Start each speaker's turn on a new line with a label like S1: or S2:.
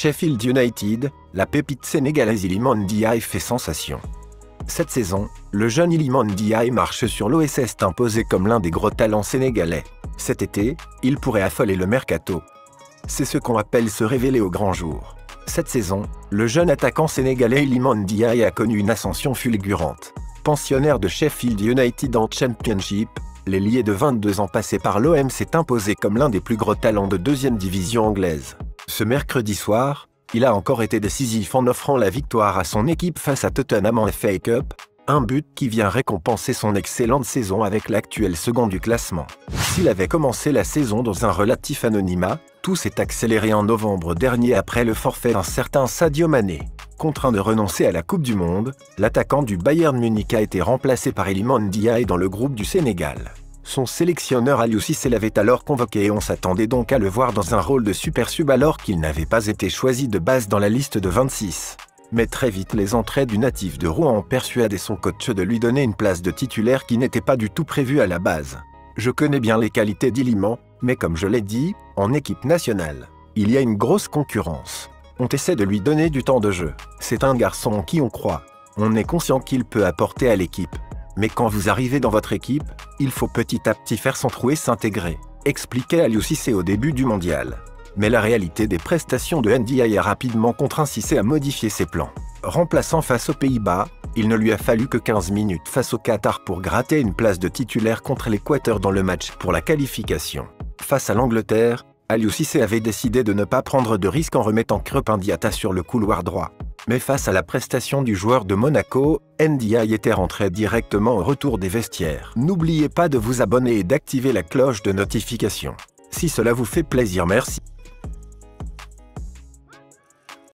S1: Sheffield United, la pépite sénégalaise Iliman Ndiaye fait sensation. Cette saison, le jeune Iliman Ndiaye marche sur l'eau et s'est imposé comme l'un des gros talents sénégalais. Cet été, il pourrait affoler le mercato. C'est ce qu'on appelle se révéler au grand jour. Cette saison, le jeune attaquant sénégalais Iliman Ndiaye a connu une ascension fulgurante. Pensionnaire de Sheffield United en Championship, l'ailier de 22 ans passé par l'OM s'est imposé comme l'un des plus gros talents de deuxième division anglaise. Ce mercredi soir, il a encore été décisif en offrant la victoire à son équipe face à Tottenham en FA Cup, un but qui vient récompenser son excellente saison avec l'actuel second du classement. S'il avait commencé la saison dans un relatif anonymat, tout s'est accéléré en novembre dernier après le forfait d'un certain Sadio Mané. Contraint de renoncer à la Coupe du Monde, l'attaquant du Bayern Munich a été remplacé par Iliman Ndiaye dans le groupe du Sénégal. Son sélectionneur Aliou Cissé l'avait alors convoqué et on s'attendait donc à le voir dans un rôle de super sub alors qu'il n'avait pas été choisi de base dans la liste de 26. Mais très vite les entrées du natif de Rouen ont persuadé son coach de lui donner une place de titulaire qui n'était pas du tout prévue à la base. Je connais bien les qualités d'Iliman, mais comme je l'ai dit, en équipe nationale, il y a une grosse concurrence. On essaie de lui donner du temps de jeu. C'est un garçon en qui on croit. On est conscient qu'il peut apporter à l'équipe. Mais quand vous arrivez dans votre équipe, il faut petit à petit faire son trou et s'intégrer, expliquait Aliou Cissé au début du mondial. Mais la réalité des prestations de Ndiaye a rapidement contraint Cissé à modifier ses plans. Remplaçant face aux Pays-Bas, il ne lui a fallu que 15 minutes face au Qatar pour gratter une place de titulaire contre l'Équateur dans le match pour la qualification. Face à l'Angleterre, Aliou Cissé avait décidé de ne pas prendre de risque en remettant Krépin Diatta sur le couloir droit. Mais face à la prestation du joueur de Monaco, Ndiaye était rentré directement au retour des vestiaires. N'oubliez pas de vous abonner et d'activer la cloche de notification. Si cela vous fait plaisir, merci.